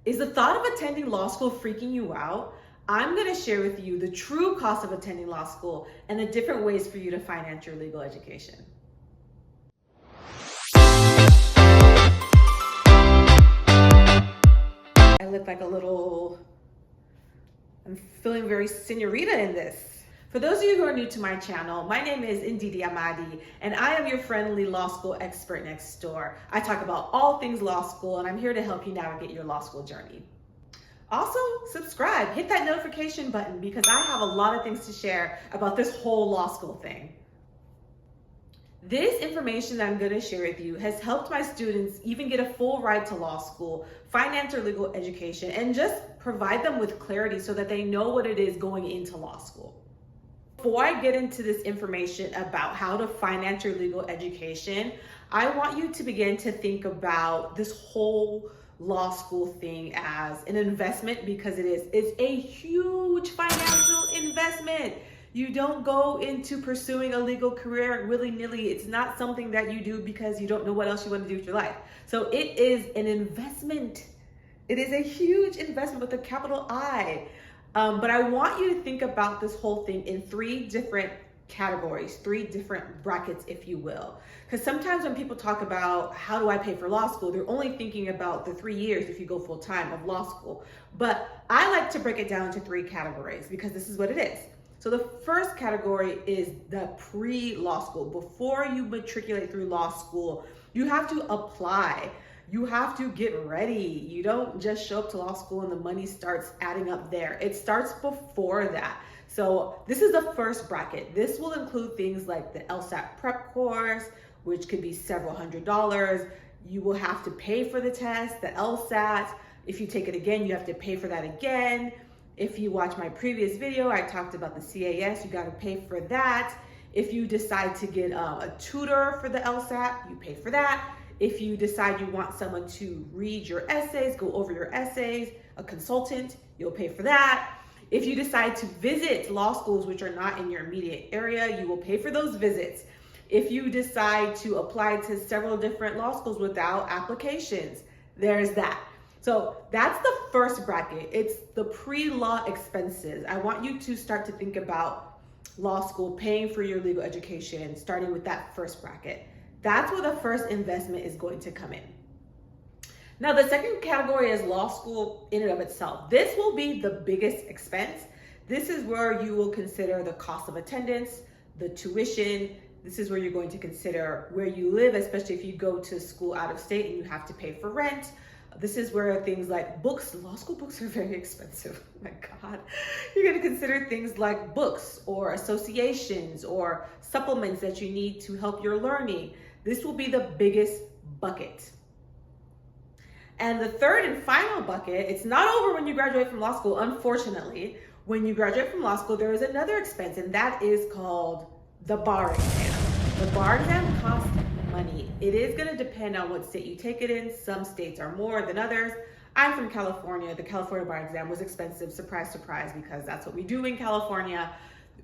Is the thought of attending law school freaking you out? I'm going to share with you the true cost of attending law school and the different ways for you to finance your legal education. I look like I'm feeling very senorita in this. For those of you who are new to my channel, my name is Ndidi Amadi, and I am your friendly law school expert next door. I talk about all things law school, and I'm here to help you navigate your law school journey. Also, subscribe, hit that notification button because I have a lot of things to share about this whole law school thing. This information that I'm going to share with you has helped my students even get a full ride to law school, finance their legal education, and just provide them with clarity so that they know what it is going into law school. Before I get into this information about how to finance your legal education, I want you to begin to think about this whole law school thing as an investment, because it's a huge financial investment. You don't go into pursuing a legal career willy-nilly. It's not something that you do because you don't know what else you want to do with your life. So it is an investment. It is a huge investment with a capital I. But I want you to think about this whole thing in three different categories, three different brackets, if you will. Because sometimes when people talk about how do I pay for law school, they're only thinking about the 3 years if you go full time of law school. But I like to break it down into three categories because this is what it is. So the first category is the pre-law school. Before you matriculate through law school, you have to apply. You have to get ready. You don't just show up to law school and the money starts adding up there. It starts before that. So this is the first bracket. This will include things like the LSAT prep course, which could be several $100s. You will have to pay for the test, the LSAT. If you take it again, you have to pay for that again. If you watch my previous video, I talked about the CAS, you got to pay for that. If you decide to get a tutor for the LSAT, you pay for that. If you decide you want someone to read your essays, go over your essays, a consultant, you'll pay for that. If you decide to visit law schools which are not in your immediate area, you will pay for those visits. If you decide to apply to several different law schools without applications, there's that. So that's the first bracket. It's the pre-law expenses. I want you to start to think about law school, paying for your legal education, starting with that first bracket. That's where the first investment is going to come in. Now, the second category is law school in and of itself. This will be the biggest expense. This is where you will consider the cost of attendance, the tuition. This is where you're going to consider where you live, especially if you go to school out of state and you have to pay for rent. This is where things like books, law school books are very expensive. Oh my God. You're going to consider things like books or associations or supplements that you need to help your learning. This will be the biggest bucket. And the third and final bucket, it's not over when you graduate from law school, unfortunately. When you graduate from law school, there is another expense, and that is called the bar exam. The bar exam costs money. It is going to depend on what state you take it in. Some states are more than others. I'm from California. The California bar exam was expensive, surprise, surprise, because that's what we do in California.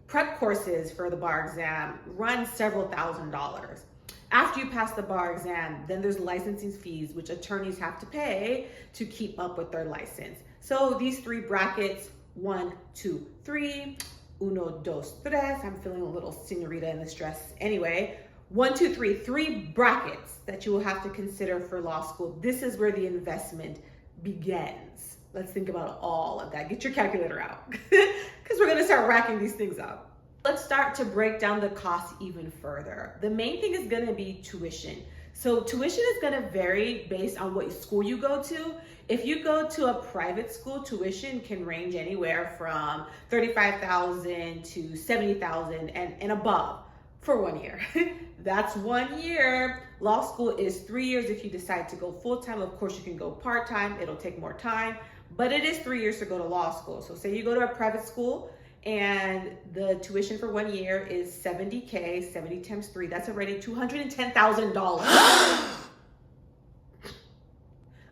Prep courses for the bar exam run several $1,000s. After you pass the bar exam, then there's licensing fees, which attorneys have to pay to keep up with their license. So these three brackets, 1, 2, 3, uno, dos, tres. I'm feeling a little senorita in this dress anyway. 1, 2, 3, three brackets that you will have to consider for law school. This is where the investment begins. Let's think about all of that. Get your calculator out because we're going to start racking these things up. Let's start to break down the cost even further. The main thing is going to be tuition. So tuition is going to vary based on what school you go to. If you go to a private school, tuition can range anywhere from $35,000 to $70,000 and above for 1 year. That's 1 year. Law school is 3 years if you decide to go full-time. Of course, you can go part-time. It'll take more time, but it is 3 years to go to law school. So say you go to a private school, and the tuition for 1 year is $70K, 70 times 3, that's already $210,000.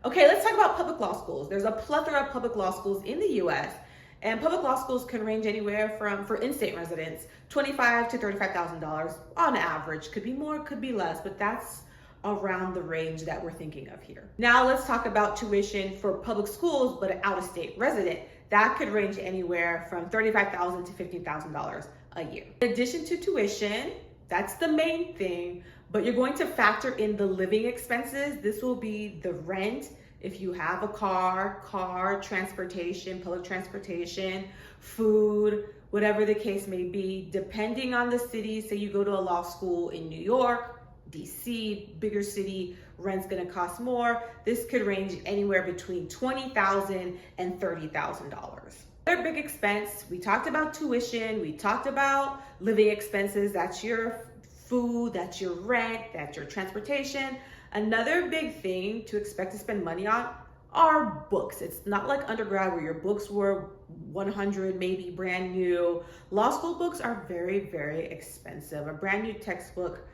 Okay, let's talk about public law schools. There's a plethora of public law schools in the US, and public law schools can range anywhere from, for in-state residents, $25,000 to $35,000 on average. Could be more, could be less, but that's around the range that we're thinking of here. Now let's talk about tuition for public schools, but an out-of-state resident. That could range anywhere from $35,000 to $15,000 a year. In addition to tuition, that's the main thing, but you're going to factor in the living expenses. This will be the rent, if you have a car, transportation, public transportation, food, whatever the case may be, depending on the city. Say you go to a law school in New York, DC, bigger city, rent's gonna cost more. This could range anywhere between $20,000 and $30,000. Another big expense, we talked about tuition, we talked about living expenses. That's your food, that's your rent, that's your transportation. Another big thing to expect to spend money on are books. It's not like undergrad where your books were 100, maybe brand new. Law school books are very, very expensive. A brand new textbook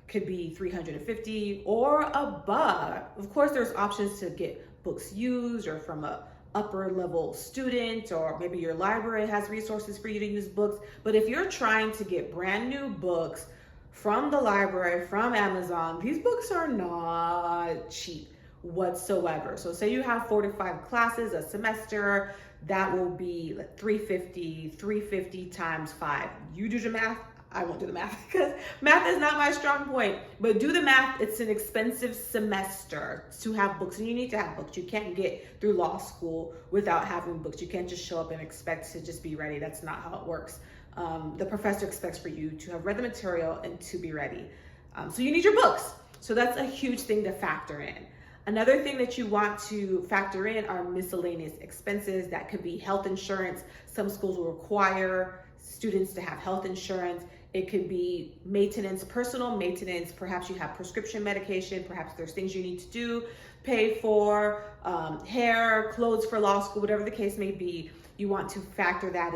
could be $350 or above. Of course, there's options to get books used or from a upper level student, or maybe your library has resources for you to use books. But if you're trying to get brand new books from the library, from Amazon, these books are not cheap whatsoever. So say you have 4 to 5 classes a semester, that will be like $350 times 5. You do the math. I won't do the math because math is not my strong point, but do the math. It's an expensive semester to have books, and you need to have books. You can't get through law school without having books. You can't just show up and expect to just be ready. That's not how it works. The professor expects for you to have read the material and to be ready. So you need your books. So that's a huge thing to factor in. Another thing that you want to factor in are miscellaneous expenses. That could be health insurance. Some schools will require students to have health insurance. It could be maintenance, personal maintenance. Perhaps you have prescription medication. Perhaps there's things you need to do, pay for, hair, clothes for law school, whatever the case may be. You want to factor that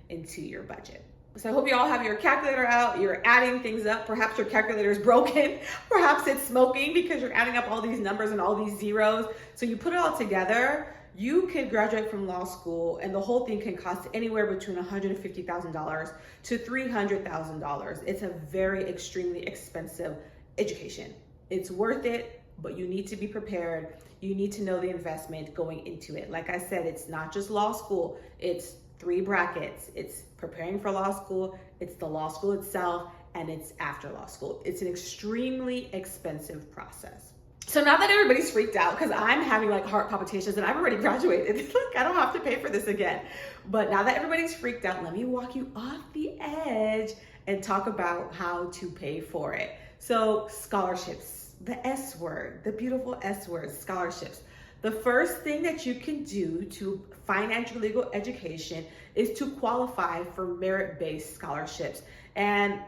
into your budget. So I hope you all have your calculator out. You're adding things up. Perhaps your calculator is broken. Perhaps it's smoking because you're adding up all these numbers and all these zeros. So you put it all together. You could graduate from law school and the whole thing can cost anywhere between $150,000 to $300,000. It's a very extremely expensive education. It's worth it, but you need to be prepared. You need to know the investment going into it. Like I said, it's not just law school. It's 3 brackets. It's preparing for law school, it's the law school itself, and it's after law school. It's an extremely expensive process. So now that everybody's freaked out, because I'm having like heart palpitations and I've already graduated, like I don't have to pay for this again. But now that everybody's freaked out, let me walk you off the edge and talk about how to pay for it. So scholarships, the S word, the beautiful S word, scholarships. The first thing that you can do to finance your legal education is to qualify for merit-based scholarships. And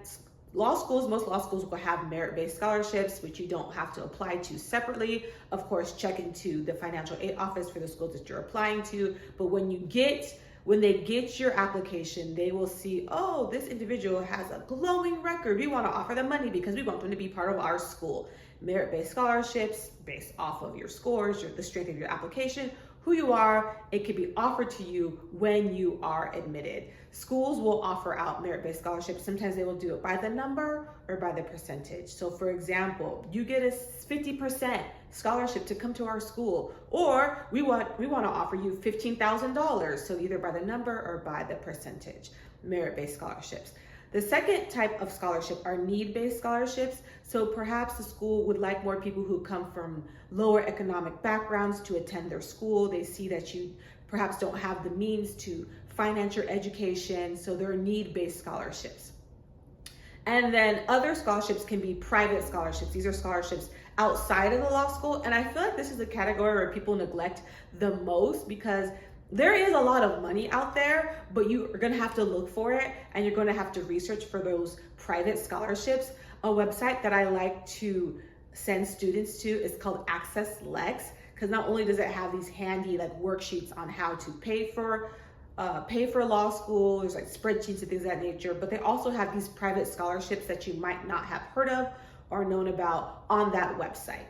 most law schools will have merit-based scholarships, which you don't have to apply to separately. Of course, check into the financial aid office for the school that you're applying to. But when they get your application, they will see, oh, this individual has a glowing record. We want to offer them money because we want them to be part of our school. Merit-based scholarships based off of your scores, the strength of your application, who you are, it could be offered to you when you are admitted. Schools will offer out merit-based scholarships. Sometimes they will do it by the number or by the percentage. So for example, you get a 50% scholarship to come to our school, or we want to offer you $15,000. So either by the number or by the percentage, merit-based scholarships. The second type of scholarship are need-based scholarships. So perhaps the school would like more people who come from lower economic backgrounds to attend their school. They see that you perhaps don't have the means to finance your education, so there are need-based scholarships. And then other scholarships can be private scholarships. These are scholarships outside of the law school. And I feel like this is a category where people neglect the most because there is a lot of money out there, but you are gonna have to look for it and you're gonna have to research for those private scholarships. A website that I like to send students to is called Access Lex, because not only does it have these handy like worksheets on how to pay for law school, there's like spreadsheets and things of that nature, but they also have these private scholarships that you might not have heard of or known about on that website.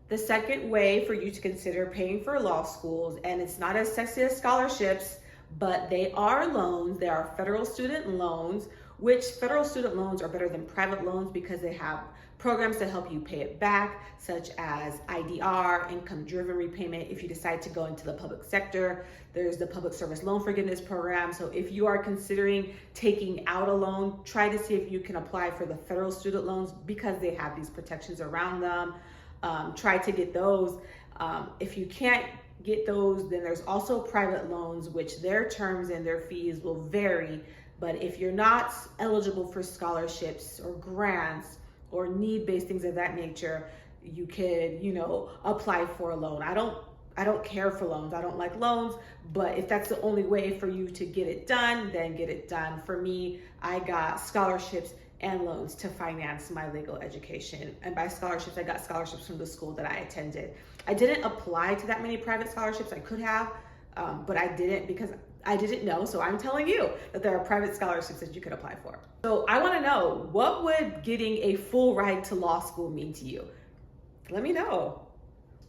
The second way for you to consider paying for law schools, and it's not as sexy as scholarships, but they are loans. They are federal student loans which federal student loans are better than private loans because they have programs to help you pay it back, such as IDR, income-driven repayment. If you decide to go into the public sector, there's the public service loan forgiveness program. So if you are considering taking out a loan, try to see if you can apply for the federal student loans because they have these protections around them. Try to get those. If you can't get those, then there's also private loans, which their terms and their fees will vary. But if you're not eligible for scholarships or grants or need-based things of that nature, you could, apply for a loan. I don't care for loans. I don't like loans, but if that's the only way for you to get it done, then get it done. For me, I got scholarships and loans to finance my legal education. And by scholarships, I got scholarships from the school that I attended. I didn't apply to that many private scholarships. I could have, but I didn't because I didn't know. So I'm telling you that there are private scholarships that you could apply for. So I want to know, what would getting a full ride to law school mean to you? Let me know.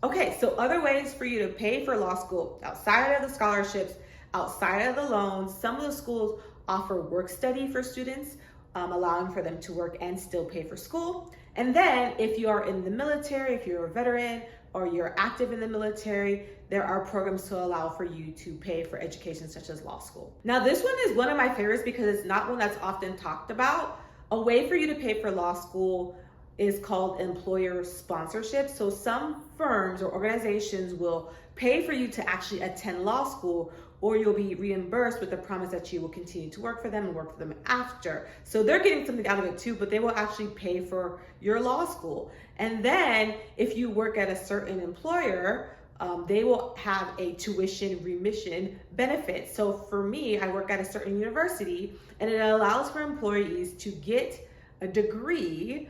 Okay, so other ways for you to pay for law school outside of the scholarships, outside of the loans, some of the schools offer work study for students, allowing for them to work and still pay for school. And then if you are in the military, if you're a veteran or you're active in the military, there are programs to allow for you to pay for education such as law school. Now this one is one of my favorites because it's not one that's often talked about. A way for you to pay for law school is called employer sponsorship. So some firms or organizations will pay for you to actually attend law school, or you'll be reimbursed with the promise that you will continue to work for them and work for them after. So they're getting something out of it too, but they will actually pay for your law school. And then if you work at a certain employer, they will have a tuition remission benefit. So for me, I work at a certain university, and it allows for employees to get a degree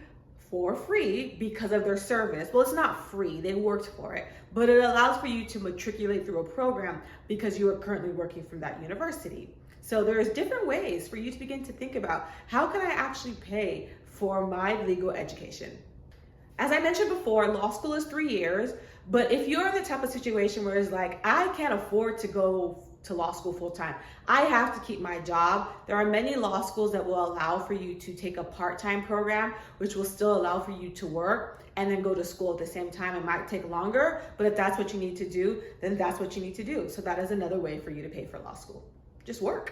for free because of their service. Well, it's not free, they worked for it, but it allows for you to matriculate through a program because you are currently working from that university. So there's different ways for you to begin to think about, how can I actually pay for my legal education? As I mentioned before, law school is 3 years, but if you're in the type of situation where it's like, I can't afford to go to law school full time, I have to keep my job, there are many law schools that will allow for you to take a part-time program, which will still allow for you to work and then go to school at the same time. It might take longer, but if that's what you need to do, then that's what you need to do. So that is another way for you to pay for law school. Just work.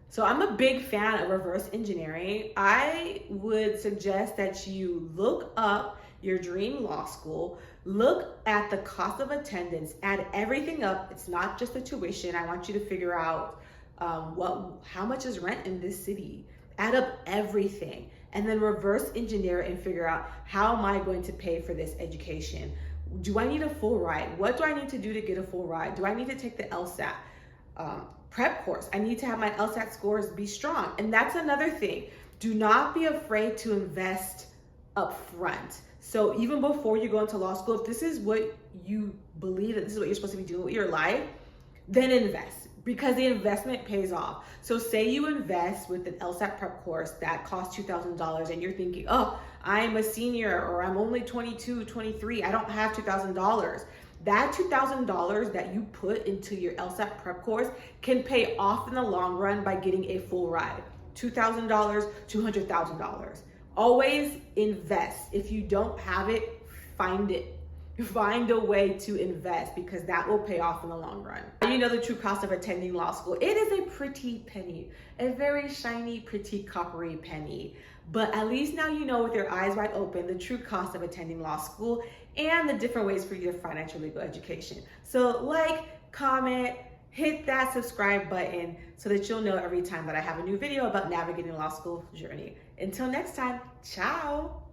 So I'm a big fan of reverse engineering. I would suggest that you look up your dream law school, look at the cost of attendance, add everything up. It's not just the tuition. I want you to figure out how much is rent in this city. Add up everything and then reverse engineer and figure out, how am I going to pay for this education? Do I need a full ride? What do I need to do to get a full ride? Do I need to take the LSAT prep course? I need to have my LSAT scores be strong. And that's another thing. Do not be afraid to invest up front. So even before you go into law school, if this is what you believe that this is what you're supposed to be doing with your life, then invest, because the investment pays off. So say you invest with an LSAT prep course that costs $2,000 and you're thinking, oh, I'm a senior or I'm only 22, 23, I don't have $2,000. That $2,000 that you put into your LSAT prep course can pay off in the long run by getting a full ride. $2,000, $200,000. Always invest. If you don't have it, find it. Find a way to invest, because that will pay off in the long run. You know the true cost of attending law school. It is a pretty penny, a very shiny, pretty coppery penny. But at least now you know, with your eyes wide open, the true cost of attending law school and the different ways for you to finance your legal education. So like, comment, hit that subscribe button so that you'll know every time that I have a new video about navigating law school journey. Until next time, ciao.